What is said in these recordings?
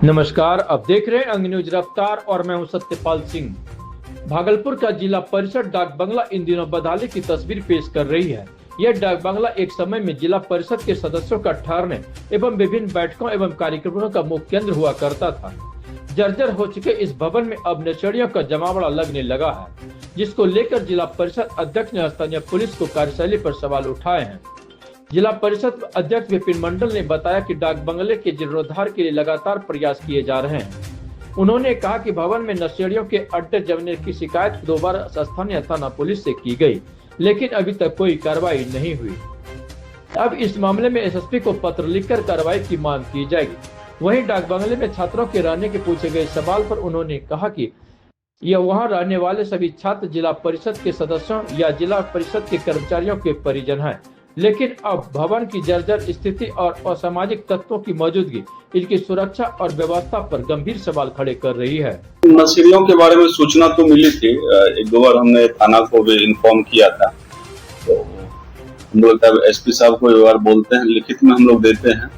नमस्कार, अब देख रहे हैं अंग न्यूज रफ्तार और मैं हूं सत्यपाल सिंह। भागलपुर का जिला परिषद डाक बंगला इन दिनों बदहाली की तस्वीर पेश कर रही है। यह डाक बंगला एक समय में जिला परिषद के सदस्यों का ठहरने एवं विभिन्न बैठकों एवं कार्यक्रमों का मुख्य केंद्र हुआ करता था। जर्जर हो चुके इस भवन में अब नशेड़ियों का जमावड़ा लगने लगा है, जिसको लेकर जिला परिषद अध्यक्ष ने स्थानीय पुलिस को कार्यशैली पर सवाल उठाए हैं। जिला परिषद अध्यक्ष विपिन मंडल ने बताया कि डाक बंगले के जीर्णोद्धार के लिए लगातार प्रयास किए जा रहे हैं। उन्होंने कहा कि भवन में नशेड़ियों के अड्डे जमने की शिकायत 2 बार स्थानीय थाना पुलिस से की गई, लेकिन अभी तक कोई कार्रवाई नहीं हुई। अब इस मामले में एसएसपी को पत्र लिखकर कार्रवाई की मांग की जाएगी। वहीं डाक बंगले में छात्रों के रहने के पूछे गए सवाल पर उन्होंने कहा कि यह वहां रहने वाले सभी छात्र जिला परिषद के सदस्यों या जिला परिषद के कर्मचारियों के परिजन हैं, लेकिन अब भवन की जर्जर स्थिति और असामाजिक तत्वों की मौजूदगी इनकी सुरक्षा और व्यवस्था पर गंभीर सवाल खड़े कर रही है। नशेड़ियों के बारे में सूचना तो मिली थी, 1-2 बार हमने थाना को भी इन्फॉर्म किया था। तो हम लोग एसपी साहब को एक बार बोलते हैं, लिखित में हम लोग देते हैं,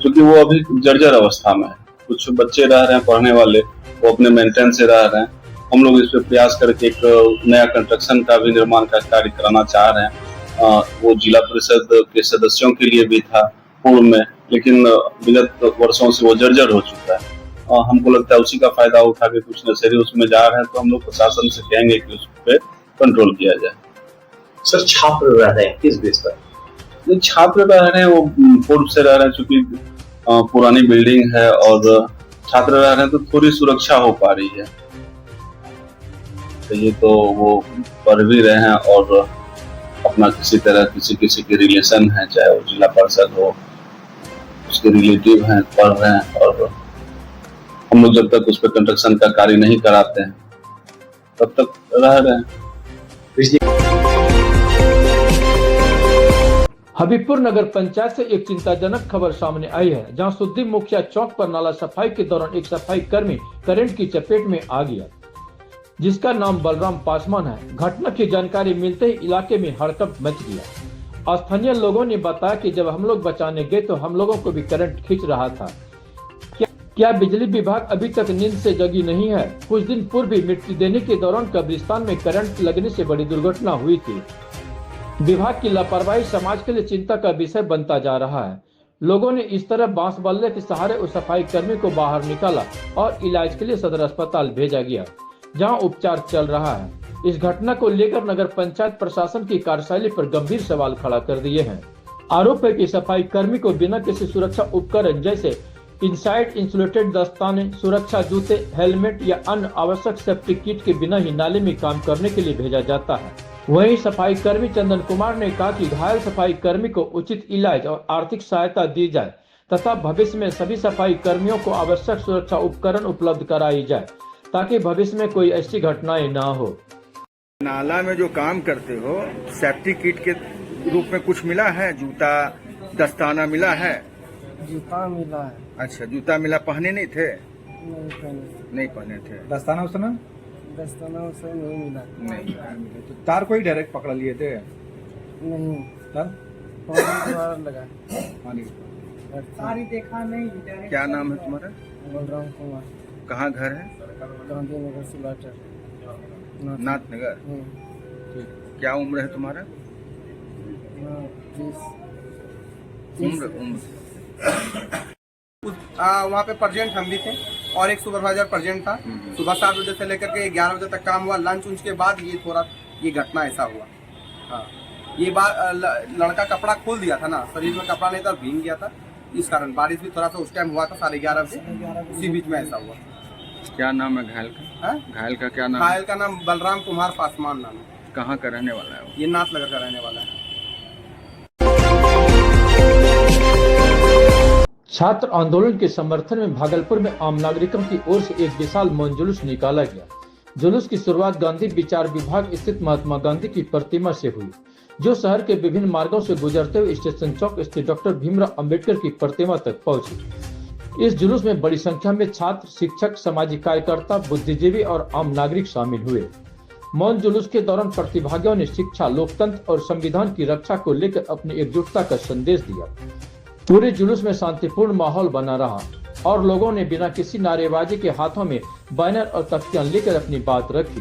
क्योंकि वो अभी जर्जर अवस्था में है। कुछ बच्चे रह रहे हैं पढ़ने वाले, वो अपने मेंटेनेंस से रह रहे हैं। हम लोग इस पे प्रयास करके एक नया कंस्ट्रक्शन का भी निर्माण का कार्य कराना चाह रहे हैं। वो जिला परिषद के सदस्यों के लिए भी था पूर्व में, लेकिन विगत वर्षों से वो जर्जर हो चुका है। हमको लगता है उसी का फायदा उठा के कुछ नशेड़ी उसमें जा रहे हैं, तो हम लोग प्रशासन से कहेंगे कि उस पे कंट्रोल किया जाए। सर, छात्र रह रहे हैं किस बेस पर? छात्र रह रहे हैं, वो पूर्व से रह रहे हैं, चूंकि पुरानी बिल्डिंग है और छात्र रह रहे हैं तो थोड़ी सुरक्षा हो पा रही है। तो ये तो वो पढ़ भी रहे हैं और अपना किसी तरह किसी के रिलेशन है, चाहे वो जिला परिषद हो, उसके रिलेटिव हैं, पढ़ रहे हैं। और हम लोग जब तक उस पर कंस्ट्रक्शन का कार्य नहीं कराते हैं तब तक रह रहे हैं। हबीबपुर नगर पंचायत से एक चिंताजनक खबर सामने आई है, जहां सुद्दी मुखिया चौक पर नाला सफाई के दौरान एक सफाई कर्मी करंट की चपेट में आ गया, जिसका नाम बलराम पासवान है। घटना की जानकारी मिलते ही इलाके में हड़कंप मच गया। स्थानीय लोगों ने बताया कि जब हम लोग बचाने गए तो हम लोगों को भी करंट खींच रहा था। क्या बिजली विभाग अभी तक नींद से जगी नहीं है? कुछ दिन पूर्व भी मिट्टी देने के दौरान कब्रिस्तान में करंट लगने से बड़ी दुर्घटना हुई थी। विभाग की लापरवाही समाज के लिए चिंता का विषय बनता जा रहा है। लोगों ने इस तरह बांस बल्ले के सहारे उस सफाई कर्मी को बाहर निकाला और इलाज के लिए सदर अस्पताल भेजा गया, जहां उपचार चल रहा है। इस घटना को लेकर नगर पंचायत प्रशासन की कार्यशैली पर गंभीर सवाल खड़ा कर दिए हैं। आरोप है कि सफाई कर्मी को बिना किसी सुरक्षा उपकरण जैसे इनसाइड इंसुलेटेड दस्ताने, सुरक्षा जूते, हेलमेट या अन्य आवश्यक सेफ्टी किट के बिना ही नाले में काम करने के लिए भेजा जाता है। वहीं सफाई कर्मी चंदन कुमार ने कहा कि घायल सफाई कर्मी को उचित इलाज और आर्थिक सहायता दी जाए तथा भविष्य में सभी सफाई कर्मियों को आवश्यक सुरक्षा उपकरण उपलब्ध कराई जाए, ताकि भविष्य में कोई ऐसी घटनाएं ना हो। नाला में जो काम करते हो, सेफ्टी किट के रूप में कुछ मिला है? जूता दस्ताना मिला है? जूता मिला है। अच्छा, जूता मिला। पहने नहीं थे? नहीं पहने थे। दस्ताना उसे नहीं मिला। नहीं। तो तार कोई डायरेक्ट पकड़ लिए थे? नहीं। तब पानी लगा। सारी देखा नहीं। क्या नाम है तुम्हारा? बलराम कुमार। कहाँ घर है? गांधी नगर सुलाटर, नाथ नगर। क्या उम्र है तुम्हारा? 30। वहाँ पे प्रेजेंट हम भी थे और एक सुपरवाइजर प्रेजेंट था। सुबह 7 बजे से लेकर के 11 बजे तक काम हुआ। लंच उंच के बाद ये घटना ऐसा हुआ। हाँ, ये बार लड़का कपड़ा खोल दिया था ना, शरीर में कपड़ा नहीं था, भीग गया था। इस कारण बारिश भी थोड़ा सा उस टाइम हुआ था, 11:30 बजे, उसी बीच में ऐसा हुआ। क्या नाम है घायल का? घायल का क्या नाम? घायल का नाम बलराम कुमार पासवान नाम है। कहाँ का रहने वाला है? ये नाथ नगर का रहने वाला है। छात्र आंदोलन के समर्थन में भागलपुर में आम नागरिकों की ओर से एक विशाल मौन जुलूस निकाला गया। जुलूस की शुरुआत गांधी विचार विभाग स्थित महात्मा गांधी की प्रतिमा से हुई, जो शहर के विभिन्न मार्गों से गुजरते हुए स्टेशन चौक स्थित डॉक्टर भीमराव अंबेडकर की प्रतिमा तक पहुंची। इस जुलूस में बड़ी संख्या में छात्र, शिक्षक, सामाजिक कार्यकर्ता, बुद्धिजीवी और आम नागरिक शामिल हुए। मौन जुलूस के दौरान प्रतिभागियों ने शिक्षा, लोकतंत्र और संविधान की रक्षा को लेकर अपनी एकजुटता का संदेश दिया। पूरे जुलूस में शांतिपूर्ण माहौल बना रहा और लोगों ने बिना किसी नारेबाजी के हाथों में बैनर और तख्तियां लेकर अपनी बात रखी।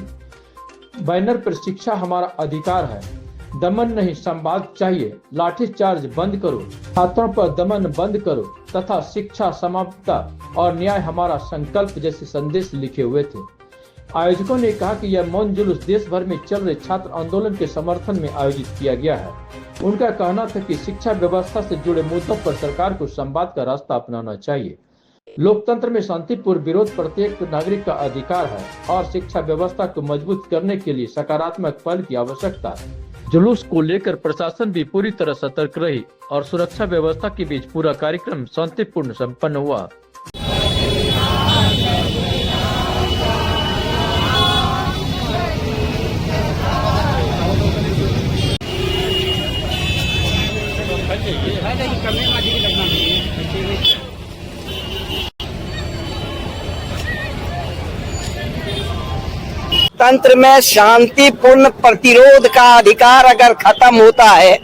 बैनर पर शिक्षा हमारा अधिकार है, दमन नहीं संवाद चाहिए, लाठीचार्ज बंद करो, छात्रों पर दमन बंद करो तथा शिक्षा समानता और न्याय हमारा संकल्प जैसे संदेश लिखे हुए थे। आयोजकों ने कहा कि यह मौन जुलूस देश भर में चल रहे छात्र आंदोलन के समर्थन में आयोजित किया गया है। उनका कहना था कि शिक्षा व्यवस्था से जुड़े मुद्दों पर सरकार को संवाद का रास्ता अपनाना चाहिए। लोकतंत्र में शांतिपूर्ण विरोध प्रत्येक नागरिक का अधिकार है और शिक्षा व्यवस्था को मजबूत करने के लिए सकारात्मक पहल की आवश्यकता है। जुलूस को लेकर प्रशासन भी पूरी तरह सतर्क रही और सुरक्षा व्यवस्था के बीच पूरा कार्यक्रम शांतिपूर्ण संपन्न हुआ। तंत्र में शांतिपूर्ण प्रतिरोध का अधिकार अगर खत्म होता है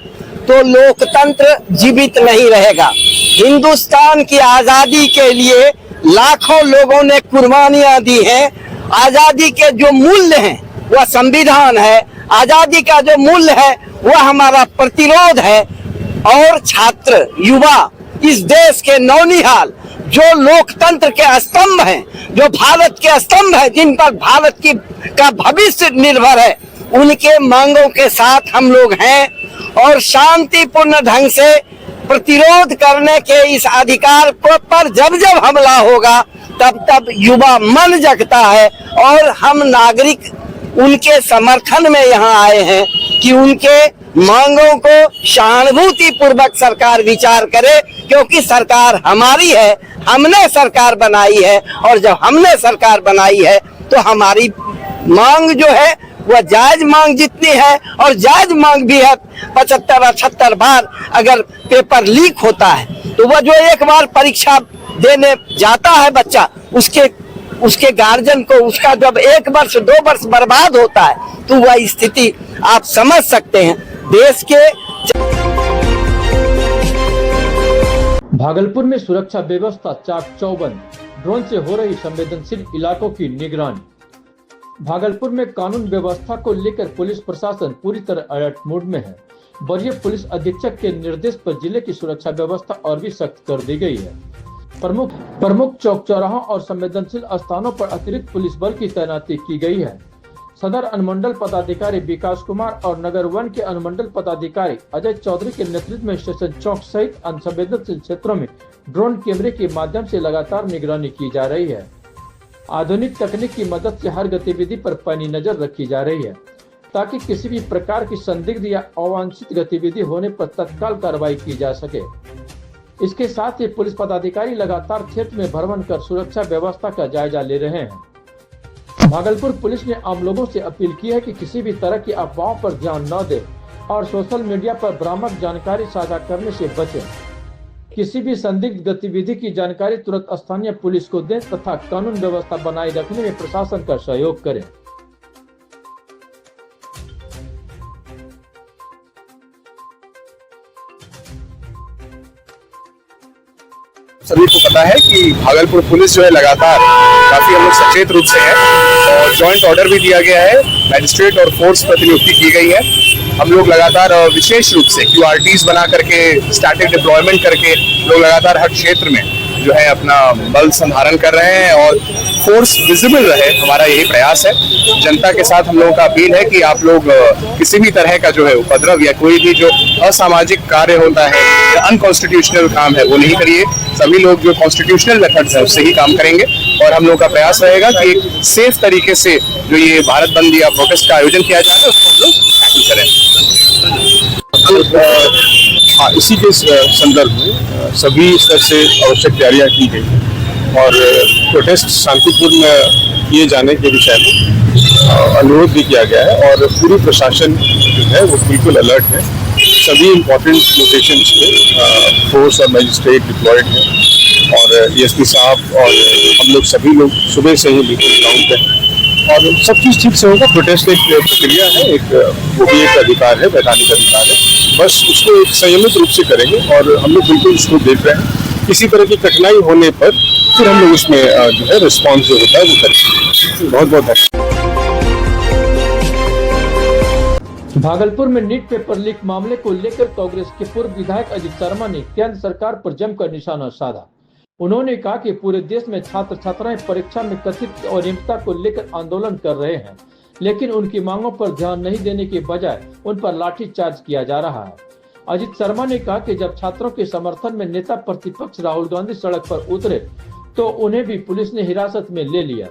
तो लोकतंत्र जीवित नहीं रहेगा। हिंदुस्तान की आजादी के लिए लाखों लोगों ने कुर्बानियां दी हैं। आजादी के जो मूल्य हैं वह संविधान है, आजादी का जो मूल्य है वह हमारा प्रतिरोध है। और छात्र युवा इस देश के नौनिहाल जो लोकतंत्र के स्तंभ हैं, जो भारत के स्तंभ हैं, जिन पर भारत का भविष्य निर्भर है, उनके मांगों के साथ हम लोग हैं और शांतिपूर्ण ढंग से प्रतिरोध करने के इस अधिकार पर जब जब हमला होगा तब तब युवा मन जगता है और हम नागरिक उनके समर्थन में यहाँ आए हैं कि उनके मांगों को सहानुभूति पूर्वक सरकार विचार करे, क्योंकि सरकार हमारी है, हमने सरकार बनाई है और जब हमने सरकार बनाई है तो हमारी मांग जो है वह जायज मांग जितनी है और जायज मांग भी है। 75-78 बार अगर पेपर लीक होता है तो वह जो एक बार परीक्षा देने जाता है बच्चा, उसके गार्जियन को उसका जब 1 वर्ष 2 वर्ष बर्बाद होता है तो वह स्थिति आप समझ सकते हैं। देश के भागलपुर में सुरक्षा व्यवस्था चाक चौबंद, ड्रोन से हो रही संवेदनशील इलाकों की निगरानी। भागलपुर में कानून व्यवस्था को लेकर पुलिस प्रशासन पूरी तरह अलर्ट मोड में है। वरीय पुलिस अधीक्षक के निर्देश पर जिले की सुरक्षा व्यवस्था और भी सख्त कर दी गई है। प्रमुख चौक चौराहों और संवेदनशील स्थानों पर अतिरिक्त पुलिस बल की तैनाती की गई है। सदर अनुमंडल पदाधिकारी विकास कुमार और नगर वन के अनुमंडल पदाधिकारी अजय चौधरी के नेतृत्व में स्टेशन चौक सहित संवेदनशील क्षेत्रों में ड्रोन कैमरे के माध्यम से लगातार निगरानी की जा रही है। आधुनिक तकनीक की मदद से हर गतिविधि पर पैनी नजर रखी जा रही है ताकि किसी भी प्रकार की संदिग्ध या अवांछित गतिविधि होने पर तत्काल कार्रवाई की जा सके। इसके साथ ही पुलिस पदाधिकारी लगातार क्षेत्र में भ्रमण कर सुरक्षा व्यवस्था का जायजा ले रहे हैं। भागलपुर पुलिस ने आम लोगों से अपील की है कि किसी भी तरह की अफवाहों पर ध्यान न दें और सोशल मीडिया पर भ्रामक जानकारी साझा करने से बचें। किसी भी संदिग्ध गतिविधि की जानकारी तुरंत स्थानीय पुलिस को दें तथा कानून व्यवस्था बनाए रखने में प्रशासन का सहयोग करें। सभी को पता है कि भागलपुर पुलिस जो है लगातार काफी हम लोग सचेत रूप से है और जॉइंट ऑर्डर भी दिया गया है, मैजिस्ट्रेट और फोर्स प्रतिनियुक्ति की गई है। हम लोग लगातार विशेष रूप से QRTs बना करके स्टैटिक डिप्लॉयमेंट करके लोग लगातार हर क्षेत्र में जो है अपना बल संधारण कर रहे हैं और फोर्स विजिबल रहे, हमारा यही प्रयास है। जनता के साथ हम लोगों का अपील है कि आप लोग किसी भी तरह का जो है उपद्रव या कोई भी जो असामाजिक कार्य होता है या अनकॉन्स्टिट्यूशनल काम है वो नहीं करिए। सभी लोग जो कॉन्स्टिट्यूशनल मेथड्स है उससे ही काम करेंगे और हम लोग का प्रयास रहेगा कि एक सेफ तरीके से जो ये भारत बंद या प्रोटेस्ट का आयोजन किया जाए उसको हम लोग टैकल करें। हाँ, इसी के संदर्भ में सभी स्तर से आवश्यक तैयारियां की गई और प्रोटेस्ट शांतिपूर्ण किए जाने के विषय में अनुरोध भी किया गया है और पूरी प्रशासन जो है वो बिल्कुल अलर्ट है। सभी इम्पोर्टेंट लोकेशंस पे फोर्स और मजिस्ट्रेट डिप्लॉयड हैं और DSP साहब और हम लोग सभी लोग सुबह से ही बिल्कुल ग्राउंड पे हैं और सब चीज ठीक से होगा। प्रोटेस्ट एक प्रक्रिया है, वो भी एक अधिकार है, वैधानिक अधिकार है, बस उसको एक संयमित रूप से करेंगे और हम लोग बिल्कुल उसको देख रहे हैं। किसी तरह की कठिनाई होने पर फिर हम लोग उसमें जो है रिस्पॉन्स जो होता है वो करेंगे। बहुत बहुत धन्यवाद। भागलपुर में नीट पेपर लीक मामले को लेकर कांग्रेस के पूर्व विधायक अजित शर्मा ने केंद्र सरकार पर जमकर निशाना साधा। उन्होंने कहा कि पूरे देश में छात्र छात्राएं परीक्षा में कथित अनियमितता को लेकर आंदोलन कर रहे हैं, लेकिन उनकी मांगों पर ध्यान नहीं देने के बजाय उन पर लाठीचार्ज किया जा रहा है। अजित शर्मा ने कहा कि जब छात्रों के समर्थन में नेता प्रतिपक्ष राहुल गांधी सड़क पर उतरे तो उन्हें भी पुलिस ने हिरासत में ले लिया।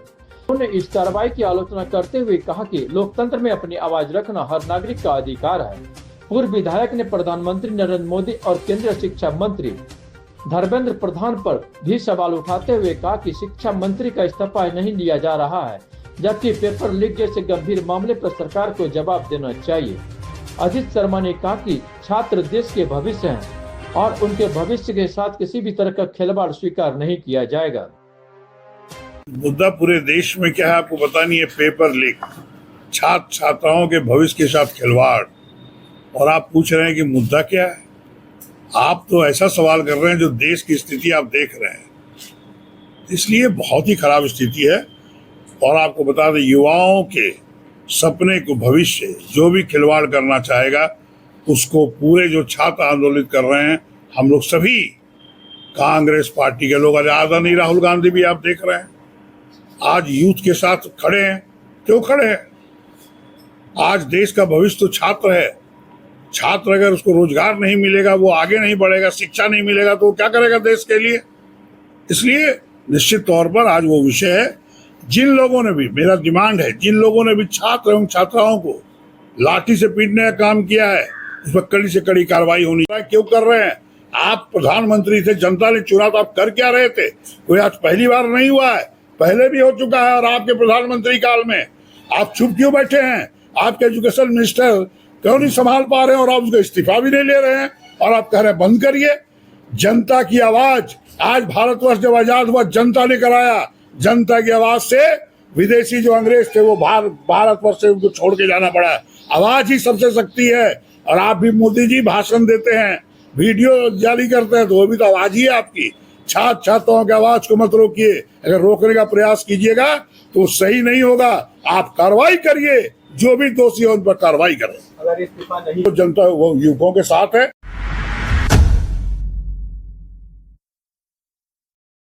उन्होंने इस कार्रवाई की आलोचना करते हुए कहा कि लोकतंत्र में अपनी आवाज रखना हर नागरिक का अधिकार है। पूर्व विधायक ने प्रधानमंत्री नरेंद्र मोदी और केंद्रीय शिक्षा मंत्री धर्मेंद्र प्रधान पर भी सवाल उठाते हुए कहा कि शिक्षा मंत्री का इस्तीफा नहीं लिया जा रहा है, जबकि पेपर लीक जैसे गंभीर मामले पर सरकार को जवाब देना चाहिए। अजित शर्मा ने कहा कि छात्र देश के भविष्य हैं और उनके भविष्य के साथ किसी भी तरह का खिलवाड़ स्वीकार नहीं किया जाएगा। मुद्दा पूरे देश में क्या है आपको पता नहीं है, पेपर लीक, छात्र छात्राओं के भविष्य के साथ खिलवाड़, और आप पूछ रहे हैं कि मुद्दा क्या है। आप तो ऐसा सवाल कर रहे हैं जो देश की स्थिति आप देख रहे हैं, इसलिए बहुत ही खराब स्थिति है। और आपको बता दें, युवाओं के सपने को, भविष्य, जो भी खिलवाड़ करना चाहेगा उसको पूरे जो छात्र आंदोलित कर रहे हैं, हम लोग सभी कांग्रेस पार्टी के लोग, आदरणीय राहुल गांधी भी आप देख रहे हैं, आज यूथ के साथ खड़े हैं। क्यों खड़े हैं? आज देश का भविष्य तो छात्र है। छात्र अगर उसको रोजगार नहीं मिलेगा, वो आगे नहीं बढ़ेगा, शिक्षा नहीं मिलेगा तो वो क्या करेगा देश के लिए। इसलिए निश्चित तौर पर आज वो विषय है। जिन लोगों ने भी, मेरा डिमांड है, जिन लोगों ने भी छात्र एवं छात्राओं को लाठी से पीटने का काम किया है, उस पर कड़ी से कड़ी कार्रवाई होनी चाहिए। क्यों कर रहे हैं? आप प्रधानमंत्री थे, जनता ने चुना, तो आप कर क्या रहे थे? कोई आज पहली बार नहीं हुआ है, पहले भी हो चुका है। और आपके प्रधानमंत्री काल में आप चुप क्यों बैठे हैं? आपके एजुकेशन मिनिस्टर क्यों नहीं संभाल पा रहे हैं और आप उसका इस्तीफा भी नहीं ले रहे हैं और आप कह रहे हैं बंद करिए। जनता की आवाज, आज भारतवर्ष जब आजाद हुआ जनता ने कराया। जनता की आवाज से विदेशी जो अंग्रेज थे वो भारतवर्ष से उनको छोड़ के जाना पड़ा। आवाज ही सबसे शक्ति है। और आप भी मोदी जी भाषण देते हैं, वीडियो जारी करते हैं, तो वो भी तो आवाज ही है आपकी। छात्र छात्राओं की आवाज को मत रोकिए। अगर रोकने का प्रयास कीजिएगा तो सही नहीं होगा। आप कार्रवाई करिए, जो भी दोषी है उन पर कार्रवाई करें। अगर इस्तीफा नहीं तो जनता वो युवकों के साथ है।